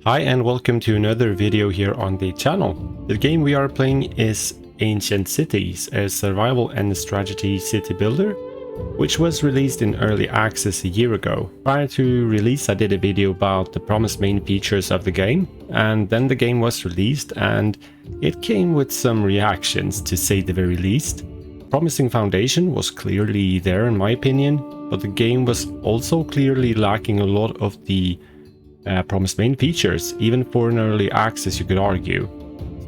Hi and welcome to another video here on the channel. The game we are playing is Ancient Cities, a survival and strategy city builder, which was released in early access a year ago. Prior to release I did a video about the promised main features of the game, and then the game was released and it came with some reactions, to say the very least. Promising foundation was clearly there in my opinion, but the game was also clearly lacking a lot of the promised main features, even for an early access you could argue.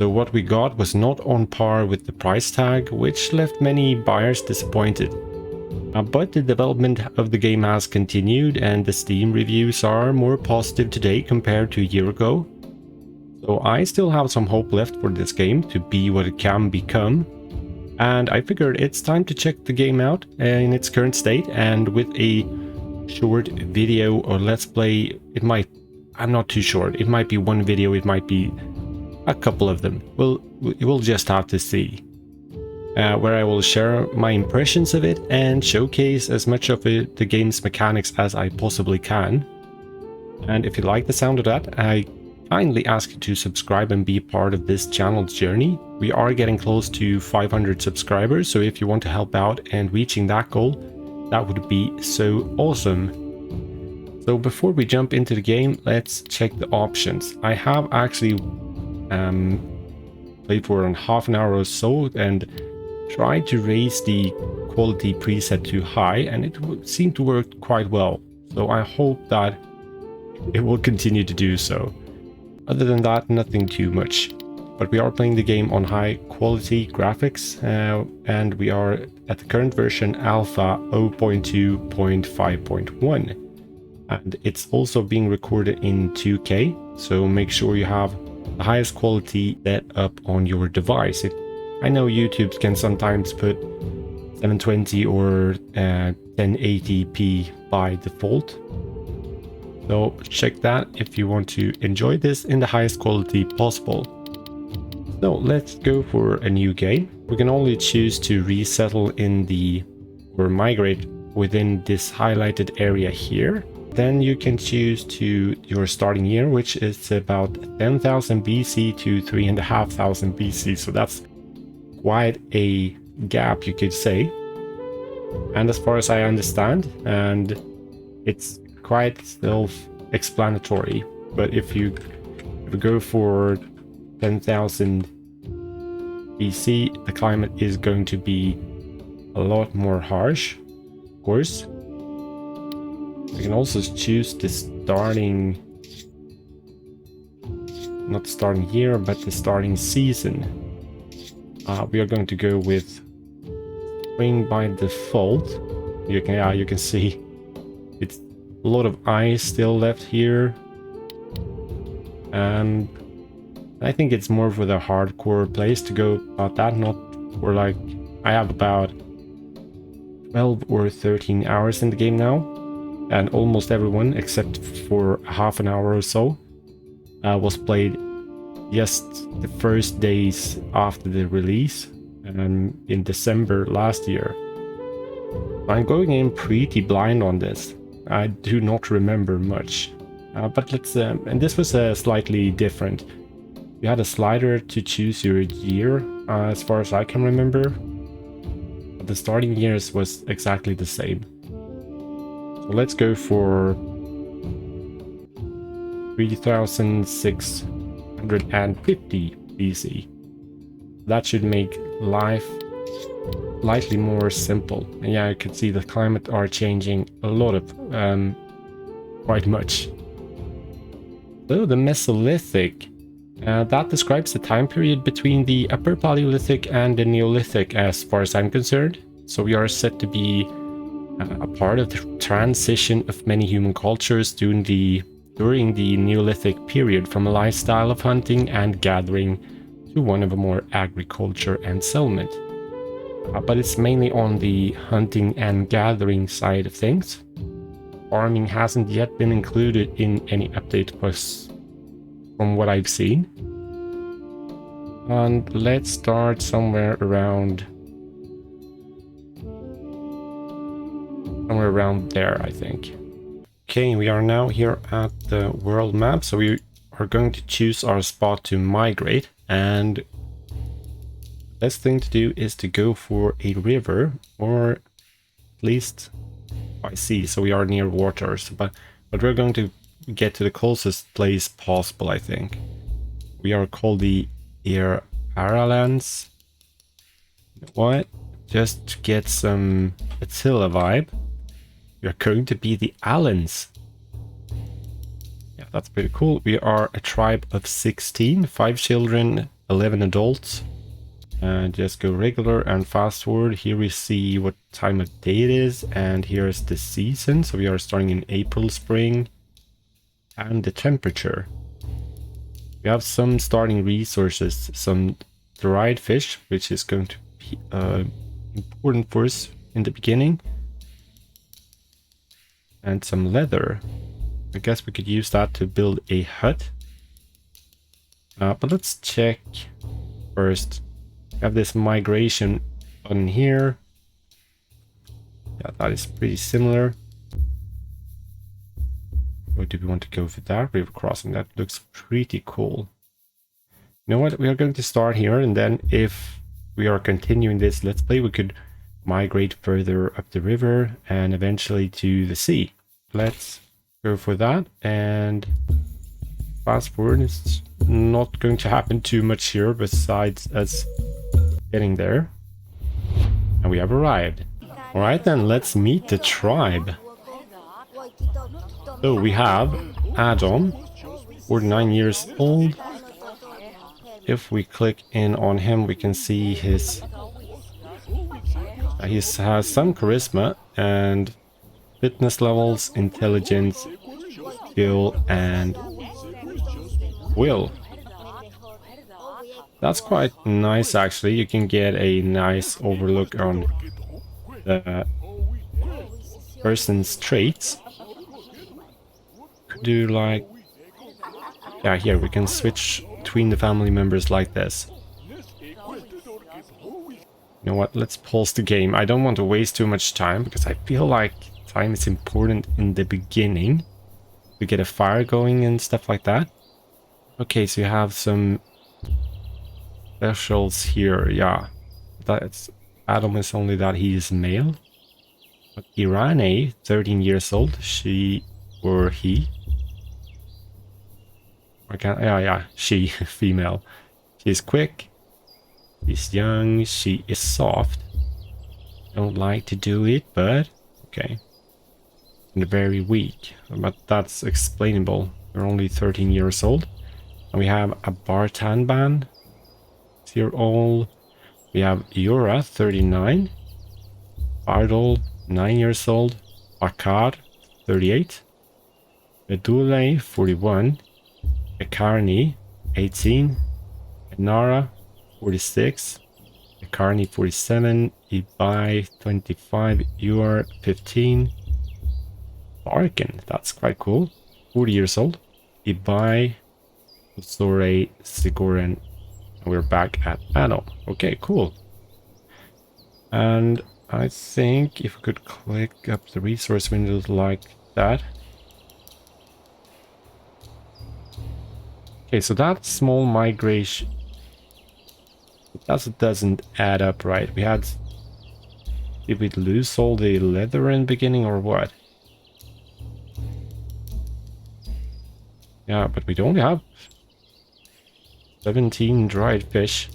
So what we got was not on par with the price tag, which left many buyers disappointed. But the development of the game has continued and the Steam reviews are more positive today compared to a year ago. So I still have some hope left for this game to be what it can become. And I figured it's time to check the game out in its current state, and with a short video or let's play, I'm not too sure, it might be one video, it might be a couple of them. We'll just have to see. Where I will share my impressions of it and showcase as much of the game's mechanics as I possibly can. And if you like the sound of that, I kindly ask you to subscribe and be part of this channel's journey. We are getting close to 500 subscribers, so if you want to help out and reaching that goal, that would be so awesome. So before we jump into the game, let's check the options. I have actually played for half an hour or so and tried to raise the quality preset to high, and it seemed to work quite well. So I hope that it will continue to do so. Other than that, nothing too much. But we are playing the game on high quality graphics, and we are at the current version alpha 0.2.5.1. And it's also being recorded in 2K, so make sure you have the highest quality set up on your device. I know YouTube can sometimes put 720 or 1080p by default, so check that if you want to enjoy this in the highest quality possible. So let's go for a new game. We can only choose to resettle or migrate within this highlighted area here. Then you can choose to your starting year, which is about 10,000 BC to 3,500 BC. So that's quite a gap, you could say. And as far as I understand, and it's quite self-explanatory, but if you go for 10,000 BC, the climate is going to be a lot more harsh, of course. We can also choose the not starting year, but the starting season. We are going to go with spring by default. You can see it's a lot of ice still left here. And I think it's more for the hardcore place to go about that, not for like, I have about 12 or 13 hours in the game now. And almost everyone, except for half an hour or so, was played just the first days after the release, in December last year. I'm going in pretty blind on this. I do not remember much, but let's. And this was slightly different. You had a slider to choose your year, as far as I can remember, but the starting years was exactly the same. So let's go for 3650 BC. That should make life slightly more simple. And yeah, you can see the climate are changing a lot of, quite much. So the Mesolithic, that describes the time period between the Upper Paleolithic and the Neolithic as far as I'm concerned. So we are set to be a part of the transition of many human cultures during the Neolithic period, from a lifestyle of hunting and gathering to one of a more agriculture and settlement. But it's mainly on the hunting and gathering side of things. Farming hasn't yet been included in any update from what I've seen. And let's start somewhere around there, I think. Okay, we are now here at the world map, so we are going to choose our spot to migrate, and the best thing to do is to go for a river, or at least by sea, so we are near waters, but we're going to get to the closest place possible, I think. We are called the Aralands. What? Just to get some Attila vibe. We are going to be the Allens. Yeah, that's pretty cool. We are a tribe of 16, 5 children, 11 adults. And just go regular and fast forward. Here we see what time of day it is, and here's the season. So we are starting in April, spring, and the temperature. We have some starting resources, some dried fish, which is going to be important for us in the beginning, and some leather. I guess we could use that to build a hut. But let's check first. We have this migration button here. Yeah, that is pretty similar. Or do we want to go for that river crossing? That looks pretty cool. You know what? We are going to start here, and then if we are continuing this Let's Play, we could migrate further up the river and eventually to the sea. Let's go for that, and fast forward. It's not going to happen too much here besides us getting there. And we have arrived. Alright then, let's meet the tribe. So we have Adam, 49 years old. If we click in on him, we can see he has some charisma and fitness levels, intelligence, skill, and will. That's quite nice, actually. You can get a nice overlook on the person's traits. Could do like, yeah, here we can switch between the family members like this. You know what, let's pause the game. I don't want to waste too much time, because I feel like time is important in the beginning to get a fire going and stuff like that. Okay, so you have some specials here. Yeah, that's Adam is only that he is male. But Irane, 13 years old, she or he. I can't, yeah, she, female. She's quick. She's young. She is soft. Don't like to do it, but okay. And very weak, but that's explainable. We're only 13 years old. And we have a Bartanban, 6-year-old. We have Yura, 39. Bardol, 9 years old. Akkad, 38. Medule, 41. Ekarni, 18. Nara, 46. Ekarni, 47. Ibai, 25. Ur, 15. Barkin, that's quite cool. 40 years old. Ibai, Sore, Sigoren, and we're back at Ano. Okay, cool. And I think if we could click up the resource windows like that. Okay, so that small migration, that doesn't add up, right? We had, did we lose all the leather in the beginning or what? Yeah, but we don't have 17 dried fish.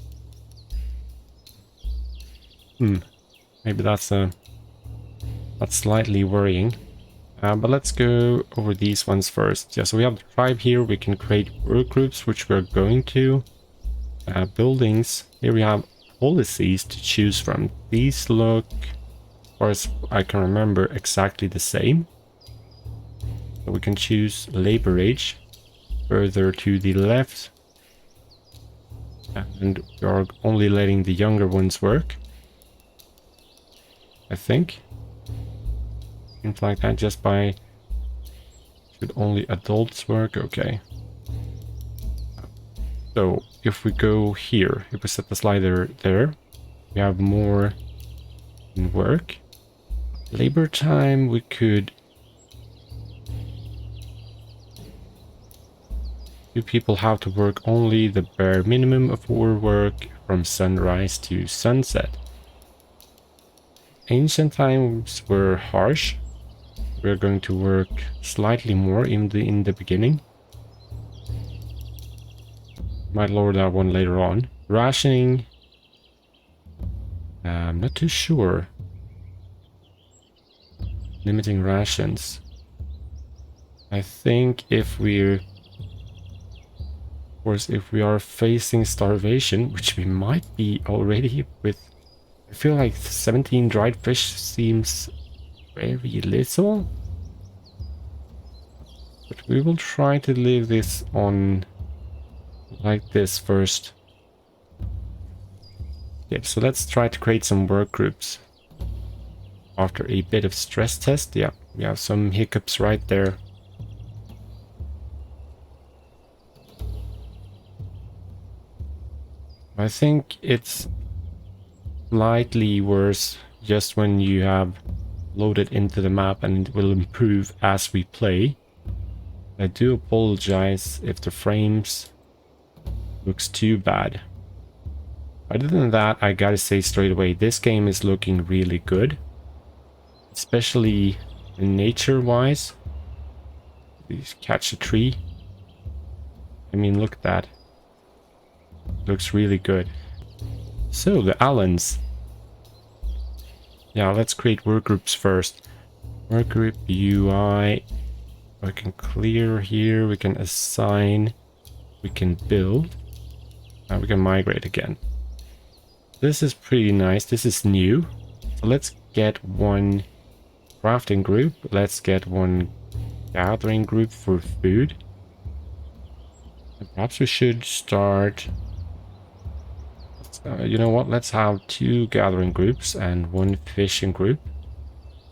Maybe that's slightly worrying. But let's go over these ones first. Yeah, so we have the tribe here. We can create work groups, which we're going to. Buildings. Here we have policies to choose from. These look, as far as I can remember, exactly the same. So we can choose labor age. Further to the left. And we are only letting the younger ones work. I think. Seems like that just by... Should only adults work? Okay. So, if we go here, if we set the slider there, we have more in work. Labor time, we could You people have to work only the bare minimum of work from sunrise to sunset. Ancient times were harsh. We're going to work slightly more in the beginning. Might lower that one later on. Rationing. I'm not too sure. Limiting rations. I think if we're... Of course, if we are facing starvation, which we might be already with... I feel like 17 dried fish seems very little. But we will try to leave this on like this first. Yeah, so let's try to create some work groups. After a bit of stress test, yeah, we have some hiccups right there. I think it's slightly worse just when you have loaded into the map, and it will improve as we play. I do apologize if the frames looks too bad. Other than that, I gotta say straight away, this game is looking really good. Especially nature-wise. Please catch a tree. I mean, look at that. Looks really good. So, the Allens. Yeah, let's create work groups first. Work group UI. We can clear here. We can assign. We can build. And we can migrate again. This is pretty nice. This is new. So let's get one crafting group. Let's get one gathering group for food. And perhaps we should start... you know what? Let's have 2 gathering groups and 1 fishing group.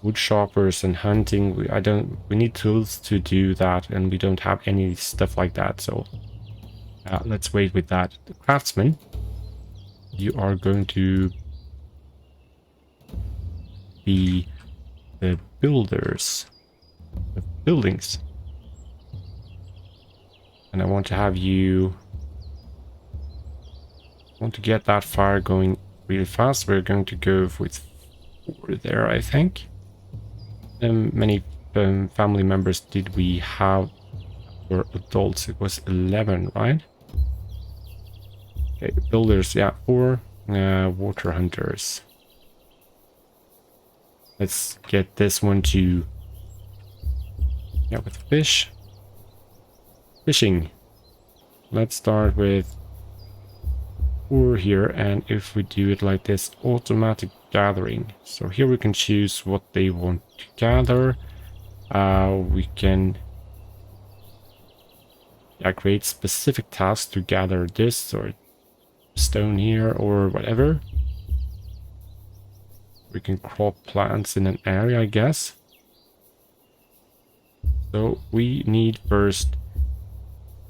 Wood choppers and hunting. We need tools to do that, and we don't have any stuff like that. So let's wait with that. The craftsman. You are going to be the builders of buildings. And I want to have you... want to get that fire going really fast. We're going to go with 4 there, I think. Many family members did we have for adults? It was 11, right? Okay, builders, yeah, 4 water hunters. Let's get this one to... yeah, with fish. Fishing. Let's start with 4 here, and if we do it like this, automatic gathering. So here we can choose what they want to gather. We can create specific tasks to gather this or stone here or whatever. We can crop plants in an area, I guess. So we need first...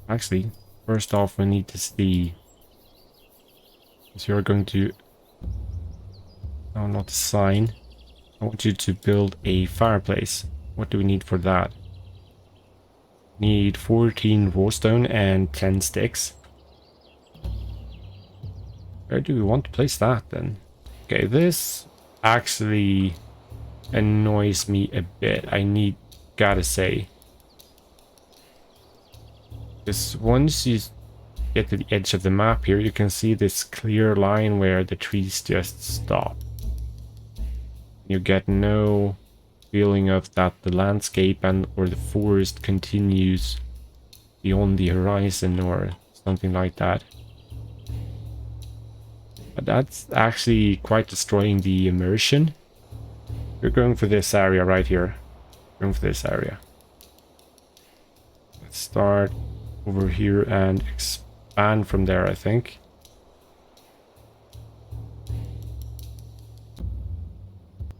actually, first off we need to see... so you're going to... no, not a sign. I want you to build a fireplace. What do we need for that? Need 14 raw stone and 10 sticks. Where do we want to place that then? Okay, this actually annoys me a bit. Gotta say. Because once you get to the edge of the map here, you can see this clear line where the trees just stop. You get no feeling of that the landscape or the forest continues beyond the horizon or something like that. But that's actually quite destroying the immersion. We're going for this area right here. Going for this area. Let's start over here and expand from there, I think.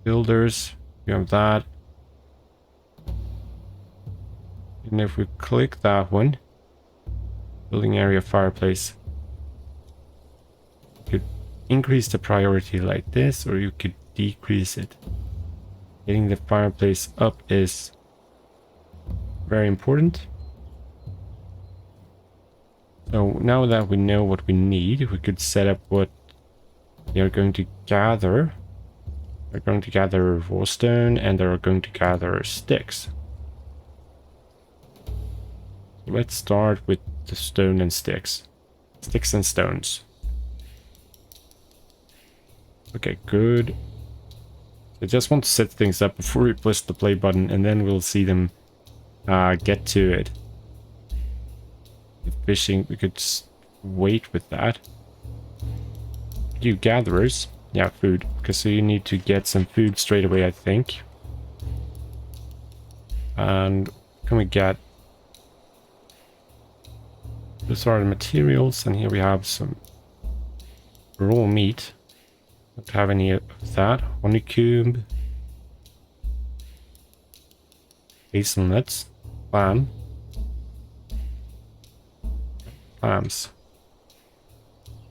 Builders, we have that. And if we click that one, building area fireplace, you could increase the priority like this, or you could decrease it. Getting the fireplace up is very important. So now that we know what we need, we could set up what we are going to gather. We're going to gather raw stone and they're going to gather sticks. Let's start with the stone and sticks. Sticks and stones. Okay, good. I just want to set things up before we push the play button, and then we'll see them get to it. With fishing, we could just wait with that. You gatherers. Yeah, food. Because so you need to get some food straight away, I think. And can we get... Those are the materials, and here we have some raw meat. Don't have any of that. Honeycomb. Hazelnuts. Lamb. Clams.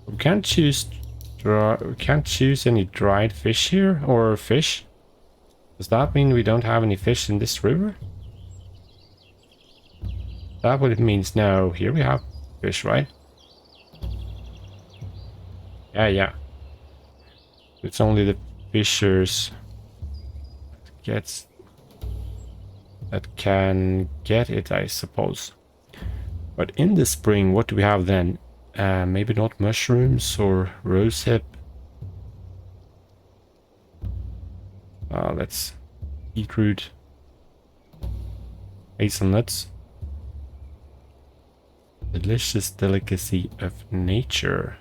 We can't choose any dried fish here, or fish. Does that mean we don't have any fish in this river? That what it means now. Here we have fish, right? Yeah. It's only the fishers that can get it, I suppose. But in the spring, what do we have then? Maybe not mushrooms or rosehip. Let's beetroot, hazelnuts. Delicious delicacy of nature.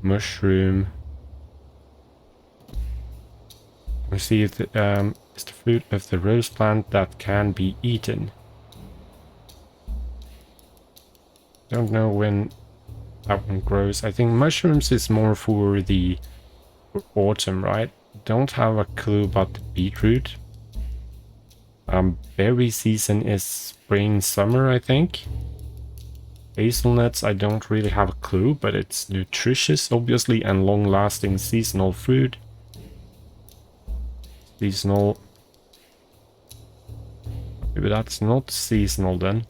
Mushroom. We see if it's the fruit of the rose plant that can be eaten. Don't know when that one grows. I think mushrooms is more for the autumn, right? Don't have a clue about the beetroot. Berry season is spring, summer, I think. Hazelnuts, I don't really have a clue, but it's nutritious, obviously, and long-lasting seasonal fruit. Seasonal. Maybe that's not seasonal then.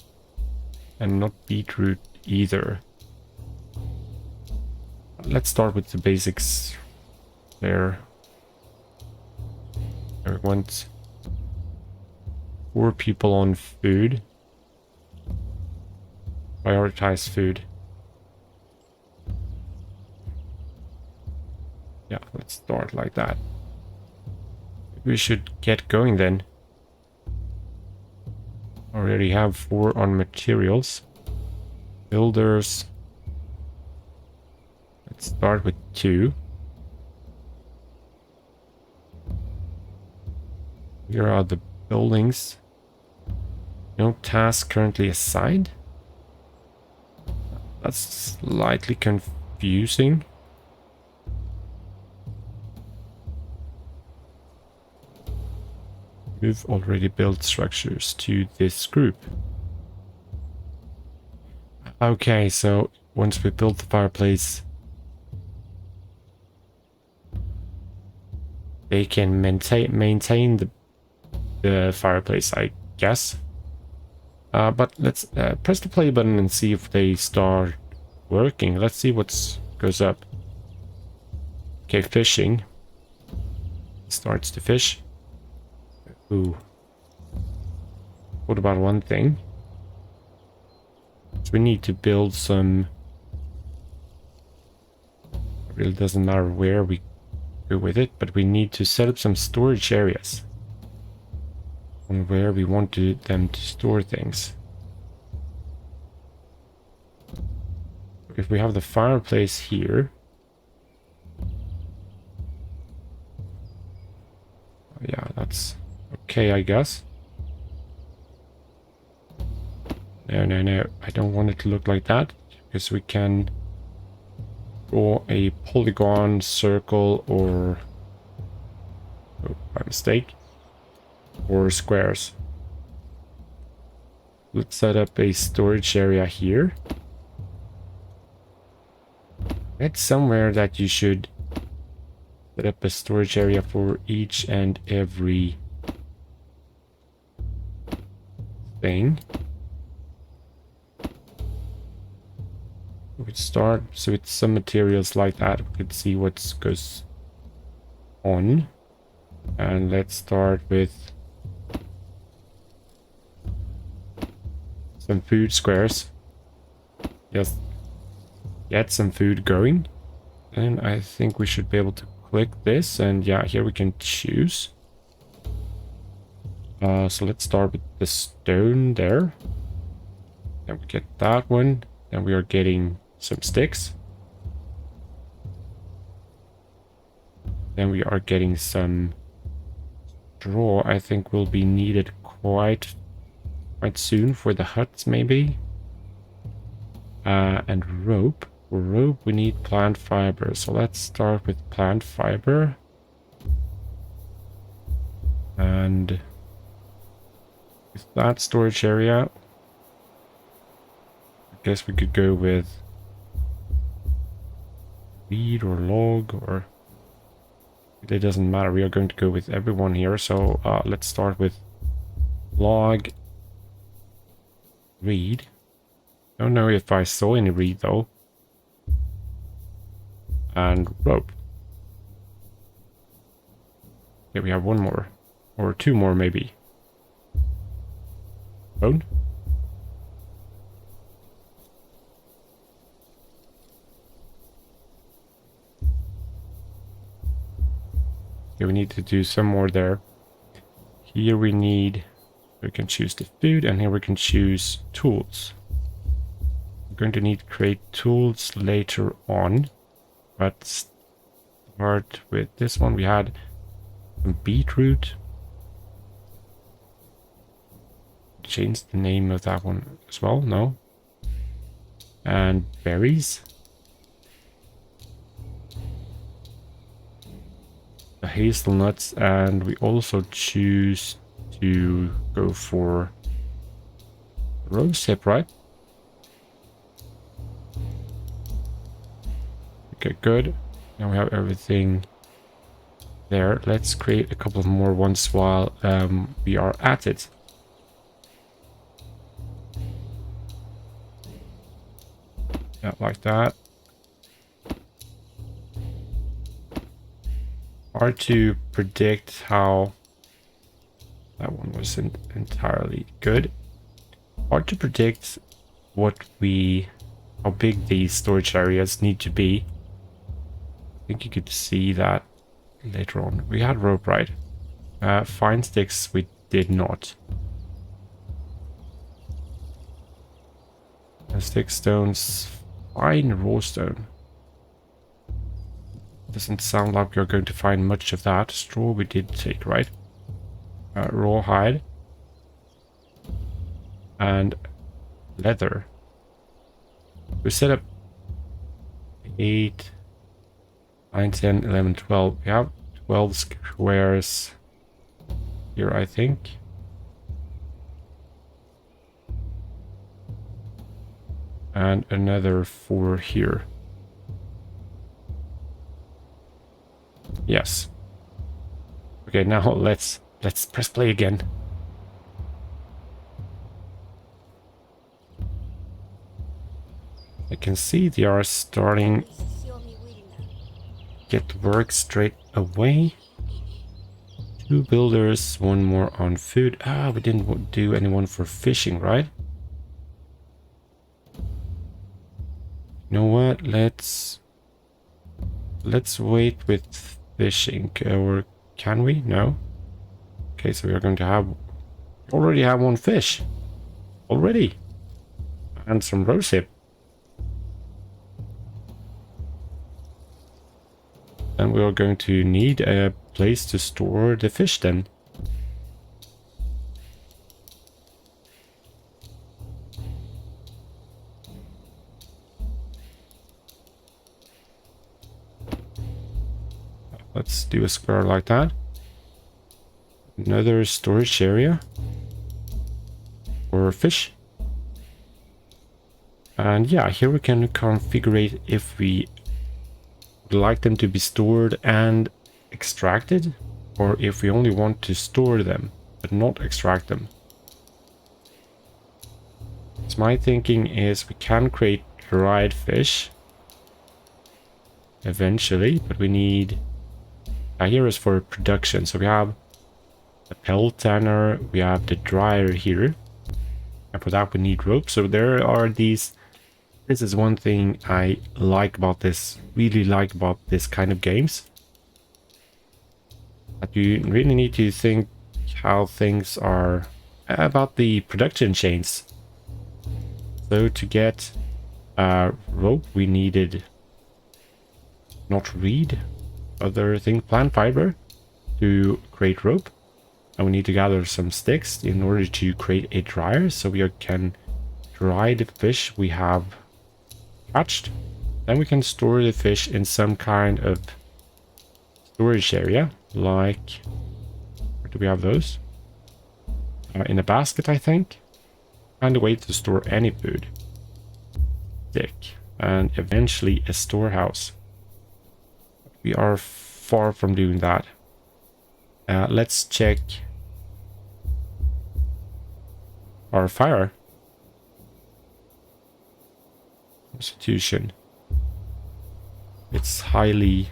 And not beetroot either. Let's start with the basics there. I want 4 people on food. Prioritize food. Yeah, let's start like that. We should get going then. Already have 4 on materials. Builders. Let's start with 2. Here are the buildings. No task currently assigned. That's slightly confusing. We've already built structures to this group. Okay, so once we build the fireplace, they can maintain the fireplace, I guess. But let's press the play button and see if they start working. Let's see what goes up. Okay, fishing. Starts to fish. Ooh. What about one thing? So we need to build some... It really doesn't matter where we go with it, but we need to set up some storage areas on where we want them to store things. If we have the fireplace here... Yeah, that's okay, I guess. No. I don't want it to look like that, because we can draw a polygon, circle, or... Oh, by mistake. Or squares. Let's set up a storage area here. It's somewhere that you should set up a storage area for each and every thing. We could start so with some materials like that. We could see what goes on. And let's start with some food squares. Just get some food going. And I think we should be able to click this. And yeah, here we can choose. So let's start with the stone there. Then we get that one. Then we are getting some sticks. Then we are getting some straw. I think will be needed quite soon for the huts maybe. And rope. For rope we need plant fiber. So let's start with plant fiber. And with that storage area, I guess we could go with weed or log, or it doesn't matter. We are going to go with everyone here. So let's start with log, reed. Don't know if I saw any reed though. And rope. Okay, we have one more. Or two more maybe. Bone? Okay, we need to do some more there. Here we can choose the food, and here we can choose tools. We're going to need to create tools later on, but start with this one. We had some beetroot. Change the name of that one as well, no? And berries. The hazelnuts, and we also choose to go for rosehip, right? Okay, good. Now we have everything there. Let's create a couple of more ones while we are at it. Yeah, like that. Hard to predict how that one wasn't entirely good. Hard to predict how big these storage areas need to be. I think you could see that later on. We had rope, right? Fine sticks we did not. Stick stones, fine raw stone. Doesn't sound like you're going to find much of that. Straw we did take, right? Raw hide. And leather. We set up 8, 9, 10, 11, 12. We have 12 squares here, I think. And another 4 here. Yes. Okay, now let's press play again. I can see they are starting get work straight away. 2 builders, 1 more on food. Ah, we didn't do anyone for fishing, right? You know what? Let's wait with fishing, or can we? No. Okay, so we are going to already have 1 fish already, and some rosehip. And we are going to need a place to store the fish then. Let's do a square like that. Another storage area for fish. And yeah, here we can configure if we would like them to be stored and extracted, or if we only want to store them but not extract them. So my thinking is we can create dried fish eventually, but we need... here is for production. So we have the pelt tanner, we have the dryer here, and for that we need rope. So there are these... This is one thing I like about this, really like about this kind of games. That you really need to think how things are about the production chains. So to get rope we needed not reed, other thing, plant fiber to create rope. And we need to gather some sticks in order to create a dryer so we can dry the fish we have catched. Then we can store the fish in some kind of storage area, like... Where do we have those? In a basket, I think. And a way to store any food. Stick. And eventually a storehouse. We are far from doing that. Let's check our fire constitution. It's highly...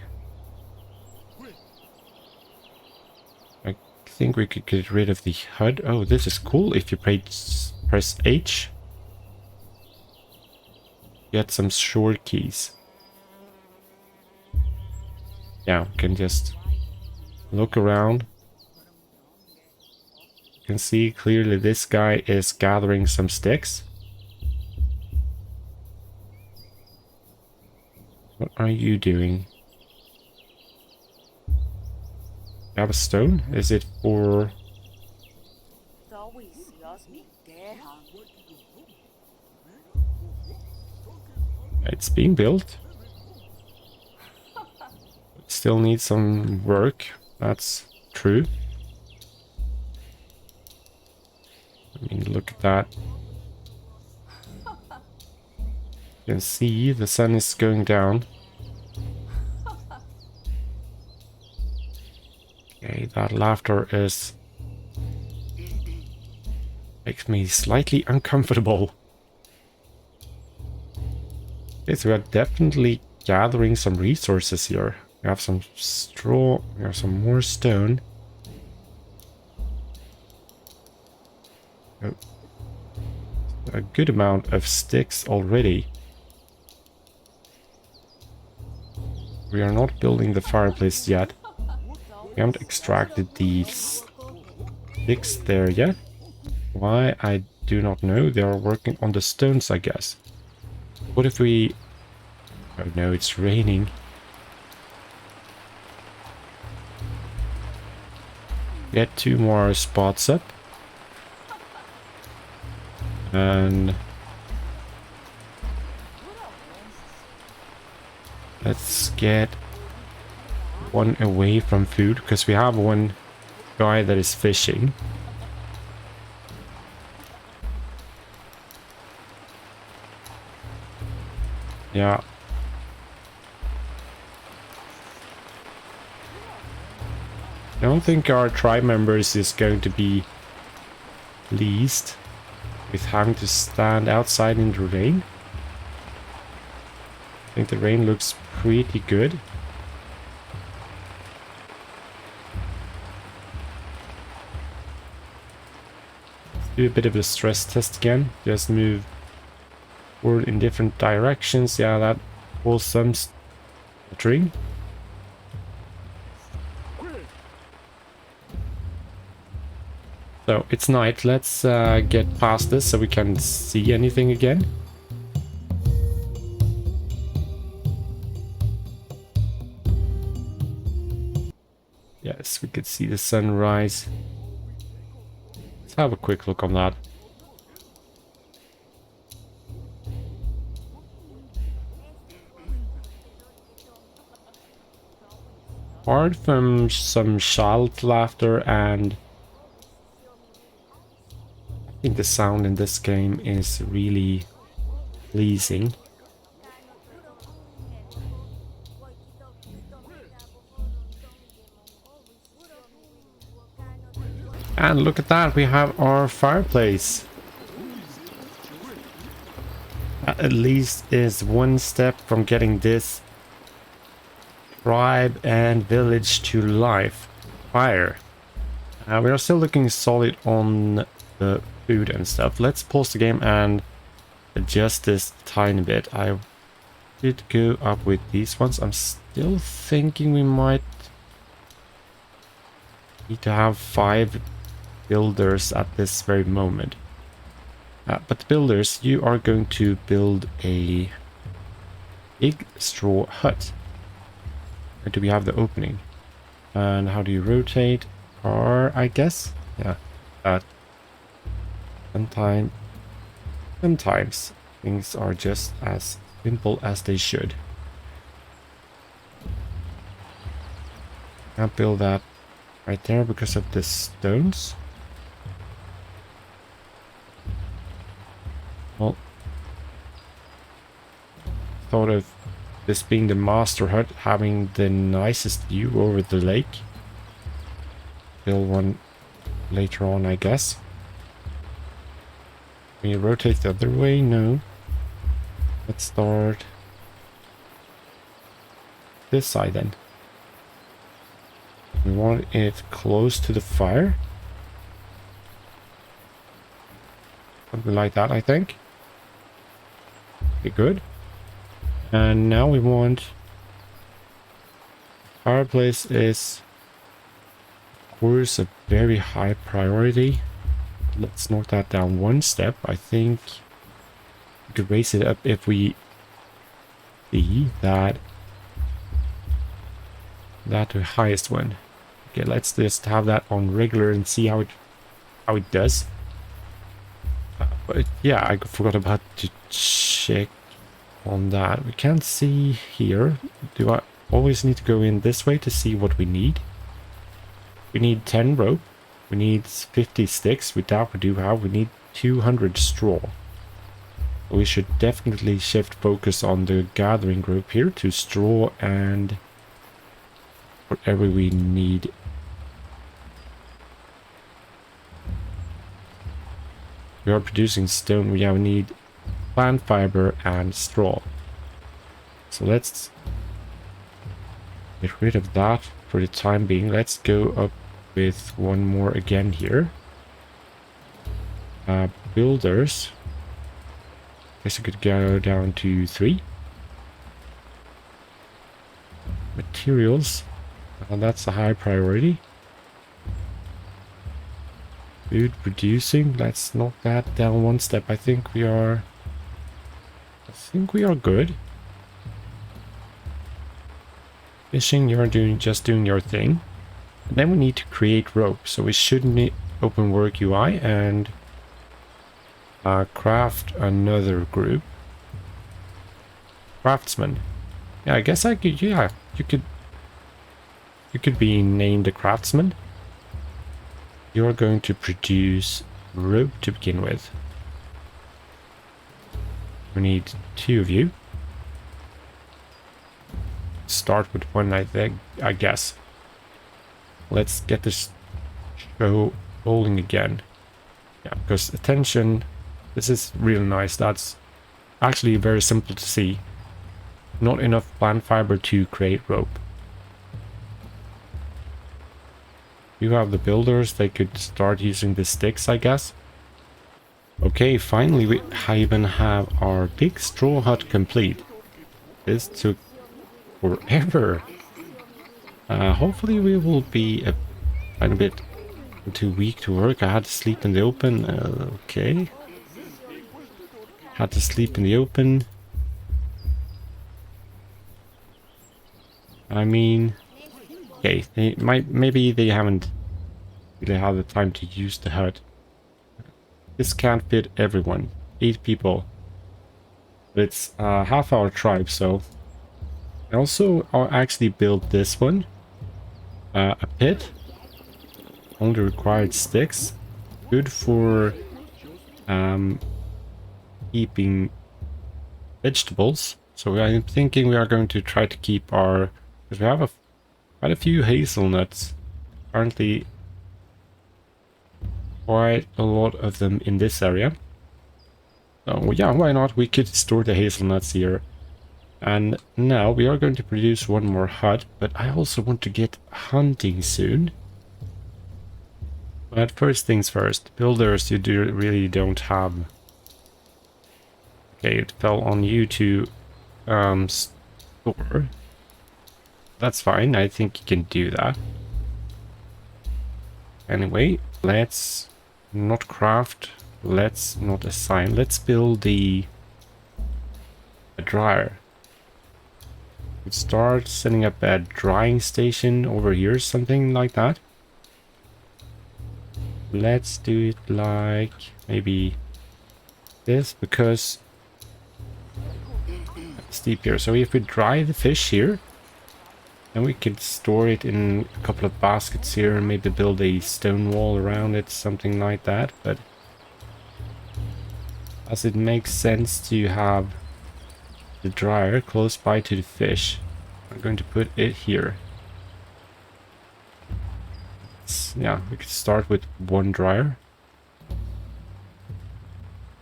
I think we could get rid of the HUD. Oh, this is cool. If you press H, get some short keys. Yeah, we can just look around. You can see clearly this guy is gathering some sticks. What are you doing? You have a stone? Is it for... It's being built. Still needs some work. That's true. I mean, look at that. You can see the sun is going down. Okay, that laughter is... makes me slightly uncomfortable. Okay, so we are definitely gathering some resources here. We have some straw, we have some more stone. Oh. A good amount of sticks already. We are not building the fireplace yet. We haven't extracted these sticks there yet. Why? I do not know. They are working on the stones, I guess. What if we... Oh no, it's raining. Get 2 more spots up. And... let's get 1 away from food, because we have 1 guy that is fishing. Yeah. I don't think our tribe members is going to be pleased with having to stand outside in the rain. I think the rain looks pretty good. Let's do a bit of a stress test again. Just move forward in different directions. Yeah, that was some stuttering. So it's night. Let's get past this so we can see anything again. Yes, we could see the sunrise. Let's have a quick look on that. Apart from some child laughter, and I think the sound in this game is really pleasing. And look at that, we have our fireplace. That at least is one step from getting this tribe and village to life. Fire. We are still looking solid on the food and stuff. Let's pause the game and adjust this tiny bit. I did go up with these ones. I'm still thinking we might need to have 5 builders at this very moment. But the builders, you are going to build a big straw hut. Where do we have the opening? And how do you rotate? R, I guess? Yeah. Sometimes things are just as simple as they should. Can't build that right there because of the stones. Well, thought of this being the master hut, having the nicest view over the lake. Build one later on, I guess. Can you rotate the other way? No. Let's start this side then. We want it close to the fire. Something like that, I think. Okay, good. And now we want... Fireplace is, of course, a very high priority. Let's knock that down one step. I think we could raise it up if we see that the highest one. Okay, let's just have that on regular and see how it does. But yeah, I forgot about to check on that. We can't see here. Do I always need to go in this way to see what we need? We need 10 rope. We need 50 sticks. We do have. We need 200 straw. We should definitely shift focus on the gathering group here to straw and whatever we need. We are producing stone. We need plant fiber and straw. So let's get rid of that for the time being. Let's go up with one more again here. Builders. Guess I could go down to 3. Materials. That's a high priority. Food producing. Let's knock that down one step. I think we are good. Fishing, you're just doing your thing. And then we need to create rope. So we should need open work UI and craft another group. Craftsman. Yeah, I guess I could. Yeah, you could be named a craftsman. You're going to produce rope to begin with. We need 2 of you. Start with 1, I think. I guess. Let's get this show rolling again. Yeah, because attention. This is real nice. That's actually very simple to see. Not enough plant fiber to create rope. You have the builders. They could start using the sticks, I guess. Okay, finally we even have our big straw hut complete. This took forever. Hopefully we will be a bit too weak to work. I had to sleep in the open. Okay. Had to sleep in the open. I mean, okay, maybe they haven't really had the time to use the hut. This can't fit everyone. 8 people. But it's half our tribe, so. I also actually built this one. A pit. Only required sticks. Good for keeping vegetables. So I'm thinking we are going to try to keep our... Because we have quite a few hazelnuts. Currently quite a lot of them in this area. So yeah, why not? We could store the hazelnuts here. And now we are going to produce one more hut, but I also want to get hunting soon. But first things first, builders you really don't have. Okay, it fell on you to store. That's fine, I think you can do that. Anyway, let's not craft, let's not assign, let's build a dryer. Let's start setting up a drying station over here, something like that. Let's do it like maybe this, because it's deep here. So if we dry the fish here, then we could store it in a couple of baskets here and maybe build a stone wall around it, something like that. But as it makes sense to have the dryer close by to the fish, I'm going to put it here. Yeah, we could start with one dryer.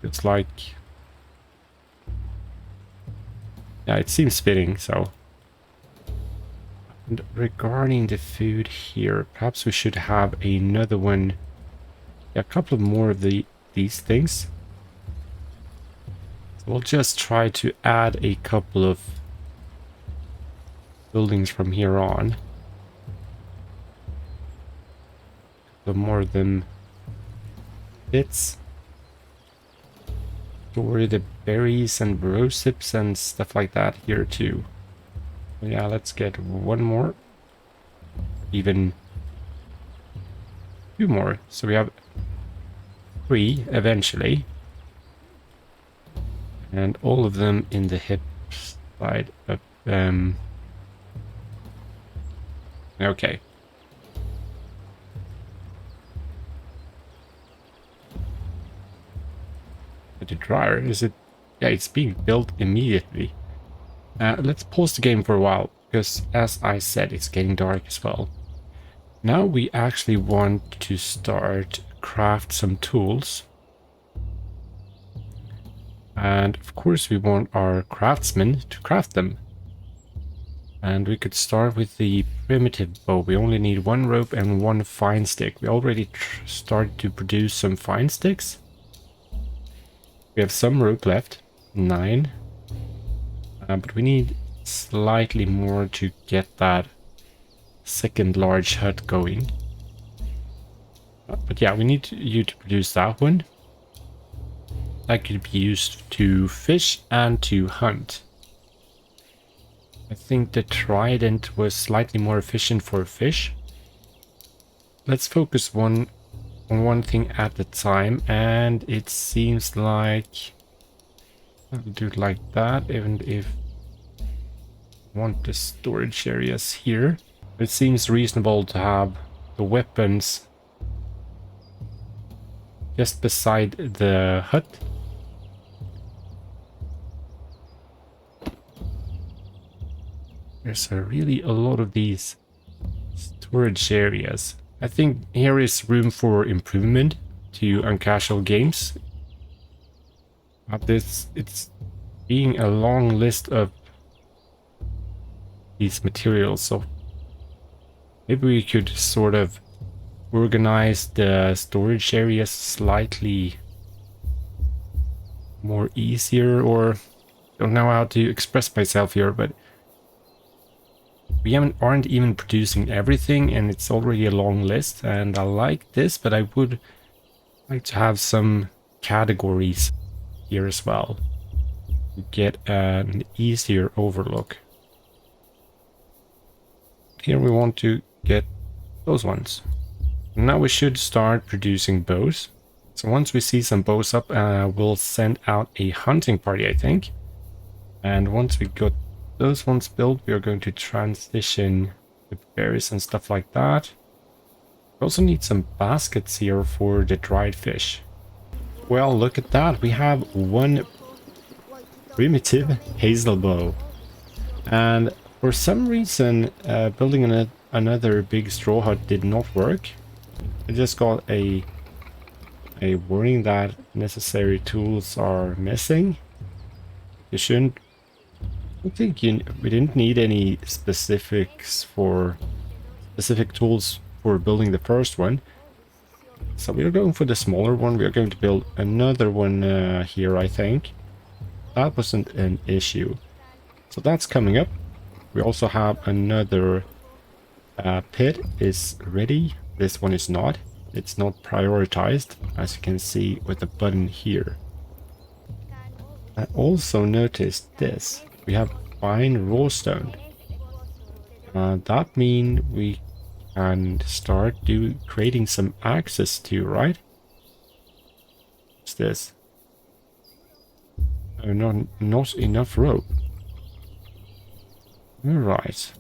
It's like... yeah, it seems fitting, so... And regarding the food here, perhaps we should have another one. Yeah, a couple more of these things. So we'll just try to add a couple of buildings from here on. The more of them fits. Store the berries and rosips and stuff like that here too. Yeah, let's get one more. Even two more. So we have 3 eventually. And all of them in the hip side up. Okay. But the dryer, is it? Yeah, it's being built immediately. Let's pause the game for a while, because as I said, it's getting dark as well. Now we actually want to start craft some tools. And of course we want our craftsmen to craft them. And we could start with the primitive bow. We only need 1 rope and 1 fine stick. We already started to produce some fine sticks. We have some rope left, 9. But we need slightly more to get that second large hut going. But yeah, we need you to produce that one. That could be used to fish and to hunt. I think the trident was slightly more efficient for fish. Let's focus on one thing at a time, and it seems like I'll do it like that, even if I want the storage areas here. It seems reasonable to have the weapons just beside the hut. There's really a lot of these storage areas. I think here is room for improvement to Uncasual Games. But it's being a long list of these materials, so maybe we could sort of organize the storage areas slightly more easier, or don't know how to express myself here, but we aren't even producing everything, and it's already a long list, and I like this, but I would like to have some categories here as well to get an easier overlook. Here we want to get those ones. Now we should start producing bows. So once we see some bows up, we'll send out a hunting party, I think. And once we got those ones built, we are going to transition the berries and stuff like that. We also need some baskets here for the dried fish. Well, look at that. We have one primitive hazel bow. And for some reason, building another big straw hut did not work. I just got a a warning that necessary tools are missing. You shouldn't... I think we didn't need any specific tools for building the first one. So we are going for the smaller one. We are going to build another one here, I think. That wasn't an issue. So that's coming up. We also have another pit is ready. This one is not. It's not prioritized, as you can see with the button here. I also noticed this. We have fine raw stone. That means we can start creating some axes too, right? What's this? Oh, not enough rope. Alright.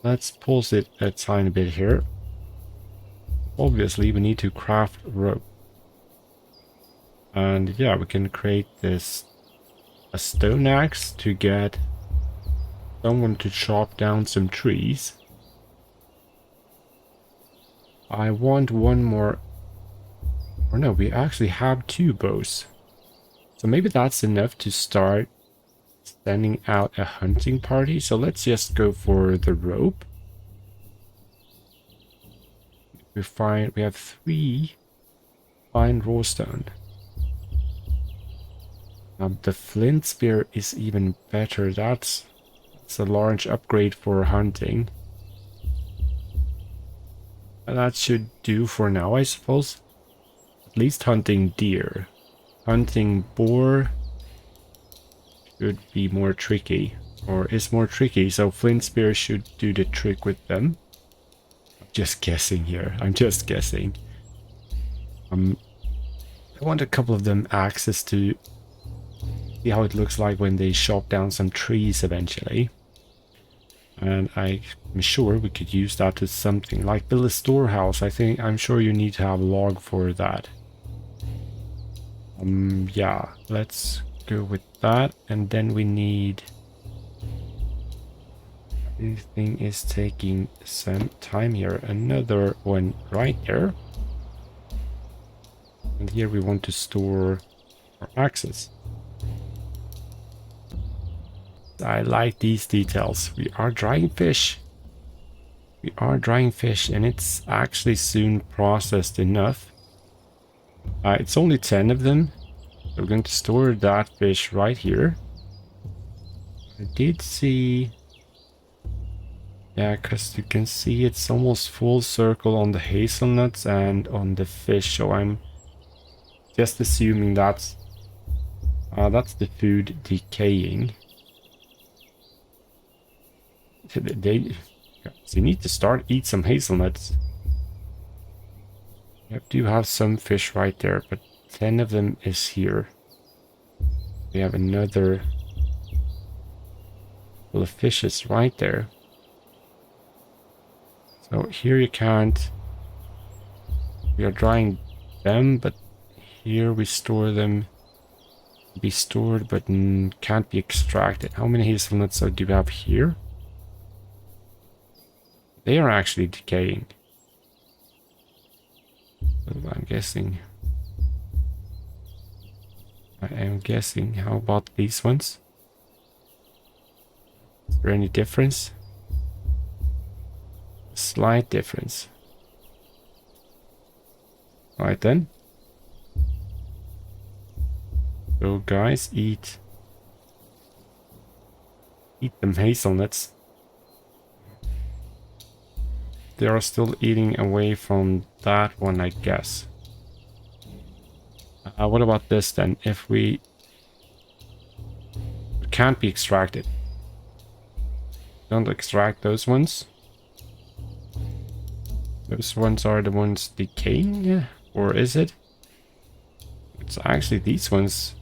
Let's pause it a tiny bit here. Obviously, we need to craft rope. And yeah, we can create a stone axe to get someone to chop down some trees. I want one more. Or no, we actually have 2 bows. So maybe that's enough to start sending out a hunting party. So let's just go for the rope. We have 3 fine raw stone. The flint spear is even better. That's a large upgrade for hunting. And that should do for now, I suppose. At least hunting deer. Hunting boar should be more tricky. Or is more tricky, so flint spear should do the trick with them. I'm just guessing here. I'm just guessing. I want a couple of them access to see how it looks like when they chop down some trees eventually. And I'm sure we could use that to something like build a storehouse. I'm sure you need to have a log for that. Yeah, let's go with that. And then we need... This thing is taking some time here. Another one right there. And here we want to store our axes. I like these details. We are drying fish. We are drying fish, and it's actually soon processed enough. It's only 10 of them. So we're going to store that fish right here. I did see... Yeah, because you can see it's almost full circle on the hazelnuts and on the fish. So I'm just assuming that's the food decaying. They need to start eat some hazelnuts. We do have some fish right there, but 10 of them is here. We have another full of fishes right there. So here you can't. We are drying them, but here we store them. Be stored, but can't be extracted. How many hazelnuts do we have here? They are actually decaying. So I'm guessing. How about these ones? Is there any difference? A slight difference. Alright then. So guys, eat them hazelnuts. They are still eating away from that one, I guess. What about this then? If it can't be extracted. Don't extract those ones. Those ones are the ones decaying, or is it? It's actually these ones.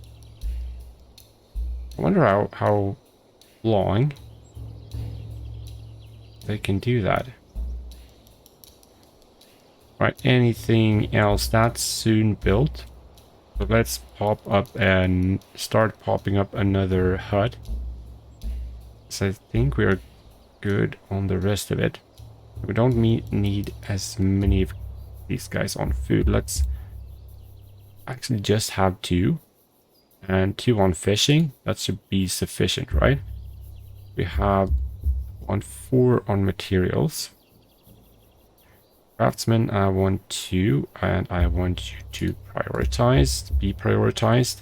I wonder how long they can do that. Right, anything else that's soon built? So let's pop up and start popping up another hut. So I think we are good on the rest of it. We don't need as many of these guys on food. Let's actually just have 2. And 2 on fishing. That should be sufficient, right? We have 4 on materials. Craftsman, I want 2, and I want you to be prioritized.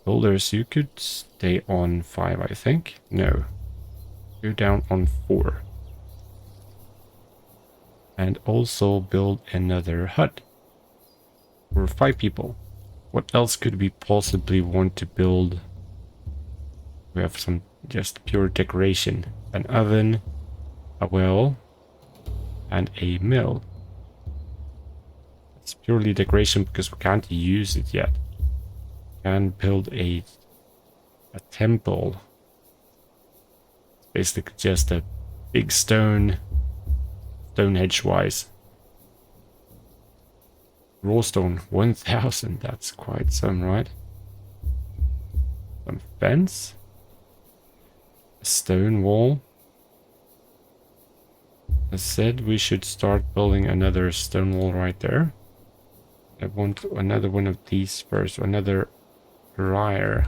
Builders, you could stay on 5, I think. No. Go down on 4. And also build another hut for 5 people. What else could we possibly want to build? We have some just pure decoration. An oven, a well, and a mill. It's purely decoration because we can't use it yet. Can build a temple. It's basically just a big stone, Stonehenge wise. Raw stone 1000, that's quite some, right? Some fence. A stone wall. I said we should start building another stone wall right there. I want another one of these first, another briar.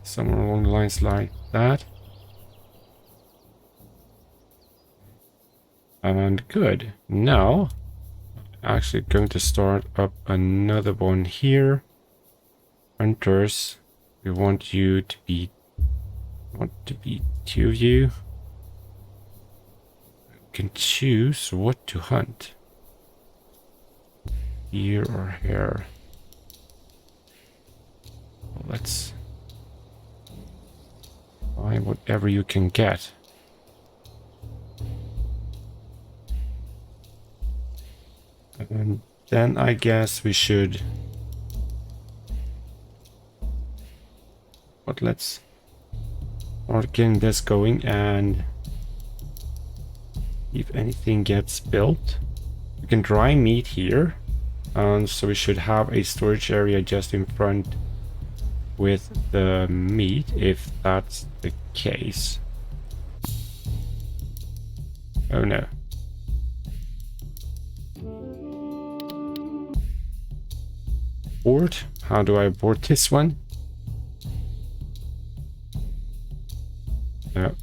Somewhere along the lines like that. And good. Now, I'm actually going to start up another one here. Hunters, we want you to be 2 of you. You can choose what to hunt. Here or here. Well, let's buy whatever you can get. And then I guess we should... But let's start getting this going, and if anything gets built, we can dry meat here. So we should have a storage area just in front with the meat, if that's the case. Oh no. Abort? How do I abort this one? No.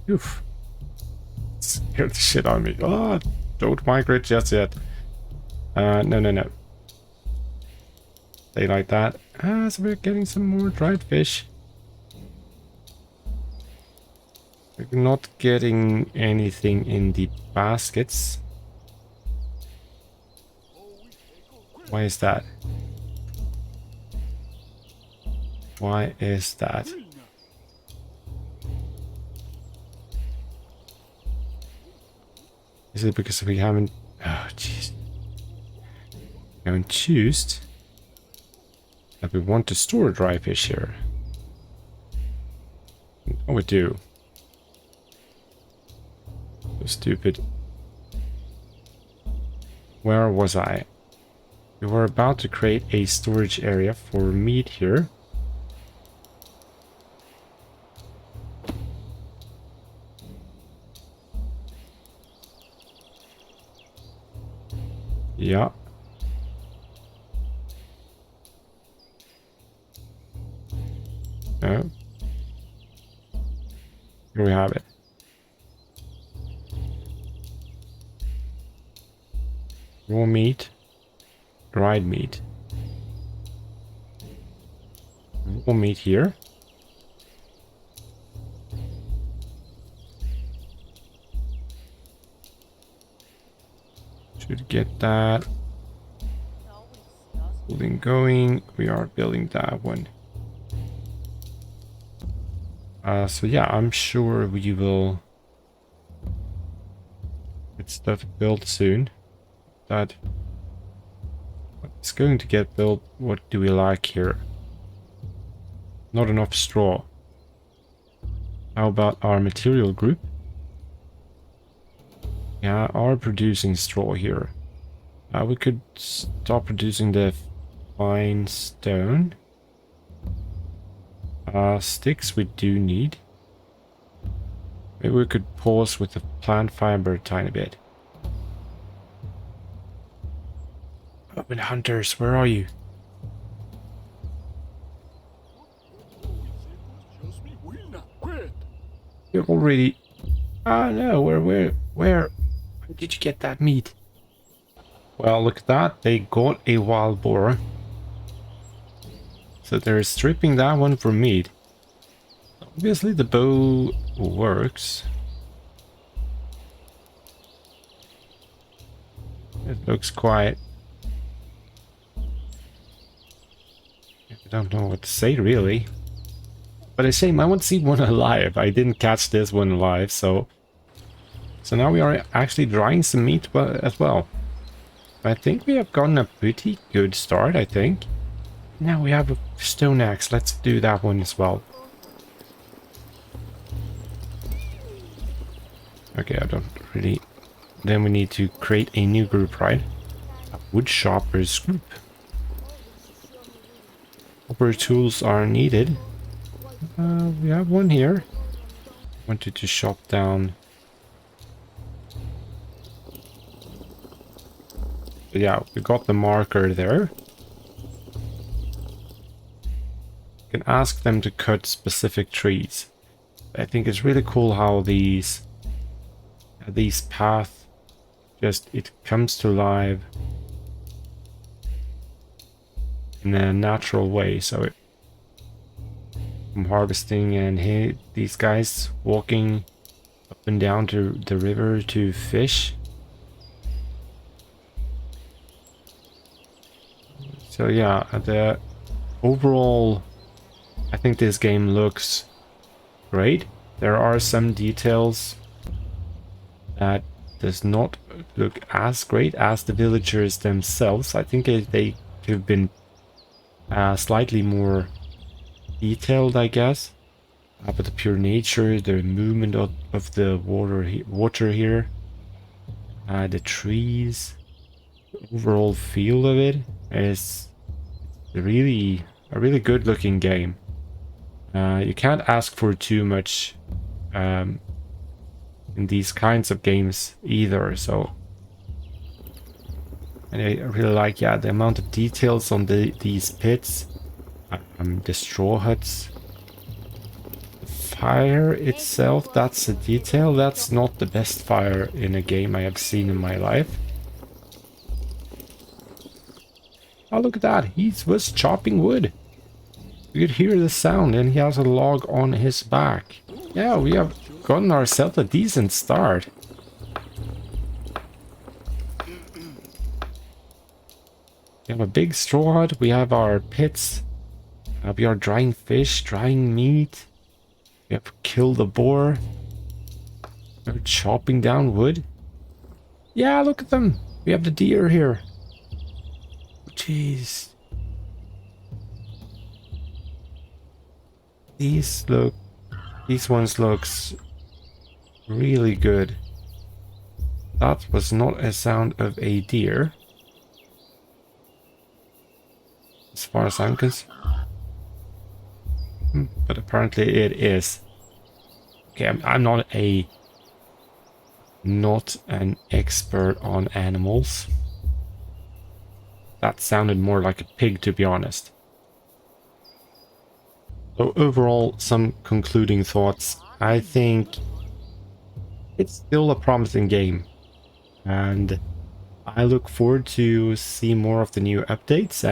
Oof. Scared the shit out of me. Oh, don't migrate just yet. No. Stay like that. So we're getting some more dried fish. We're not getting anything in the baskets. Why is that? Why is that? Is it because we haven't... Oh, jeez. We haven't chosen that we want to store dry fish here. Oh, we do. So stupid. Where was I? We were about to create a storage area for meat here. Yeah. No. Here we have it. Raw meat. Dried meat. Raw meat here. Should get that. Building going. We are building that one. So yeah, I'm sure we will get stuff built soon. That it's going to get built. What do we like here? Not enough straw. How about our material group? Yeah, are producing straw here. We could stop producing the fine stone. Sticks we do need. Maybe we could pause with the plant fiber a tiny bit. Open hunters, where are you? You're already... Ah, no, where did you get that meat? Well, look at that. They got a wild boar. So they're stripping that one for meat. Obviously the bow works. It looks quite... I don't know what to say, really. But it's a shame, I want to see one alive. I didn't catch this one alive, so... So now we are actually drying some meat as well. I think we have gotten a pretty good start, I think. Now we have a stone axe. Let's do that one as well. Okay, I don't really... Then we need to create a new group, right? A wood choppers group. Chopper tools are needed. We have one here. Wanted to chop down... But yeah, we got the marker there. You can ask them to cut specific trees. I think it's really cool how these paths just, it comes to life in a natural way. So I'm harvesting and here these guys walking up and down to the river to fish. So yeah, the overall, I think this game looks great. There are some details that does not look as great as the villagers themselves. I think they could have been slightly more detailed, I guess. But the pure nature, the movement of the water here, the trees, the overall feel of it is really a really good looking game. You can't ask for too much in these kinds of games either, so... And I really like, yeah, the amount of details on these pits, the straw huts. The fire itself, that's a detail. That's not the best fire in a game I have seen in my life. Oh, look at that. He was chopping wood. You could hear the sound and he has a log on his back. Yeah, we have gotten ourselves a decent start. We have a big straw hut. We have our pits. We are drying fish, drying meat. We have killed a boar. We're chopping down wood. Yeah, look at them. We have the deer here. Jeez. These ones looks really good. That was not a sound of a deer, as far as I'm concerned. But apparently it is. Okay, I'm not an expert on animals. That sounded more like a pig, to be honest. So overall, some concluding thoughts. I think it's still a promising game, and I look forward to see more of the new updates.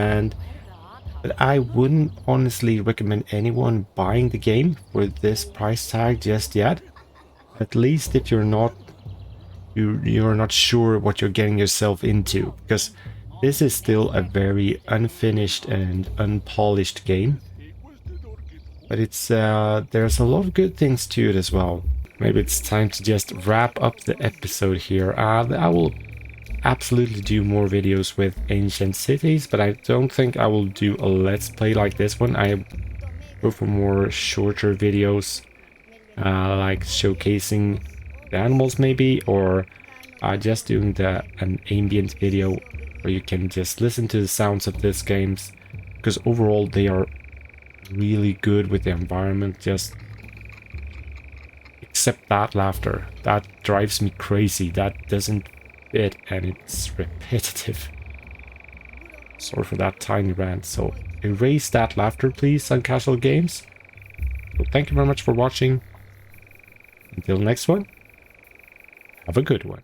But I wouldn't honestly recommend anyone buying the game for this price tag just yet. At least if you're not sure what you're getting yourself into, because this is still a very unfinished and unpolished game. But it's there's a lot of good things to it as well. Maybe it's time to just wrap up the episode here. I will absolutely do more videos with ancient cities, but I don't think I will do a let's play like this one. I go for more shorter videos, like showcasing the animals maybe, or just doing an ambient video where you can just listen to the sounds of these games, because overall they are really good with the environment. Just except that laughter, that drives me crazy. That doesn't fit and it's repetitive. Sorry for that tiny rant. So erase that laughter, please, Uncasual Games. So thank you very much for watching. Until next one, have a good one.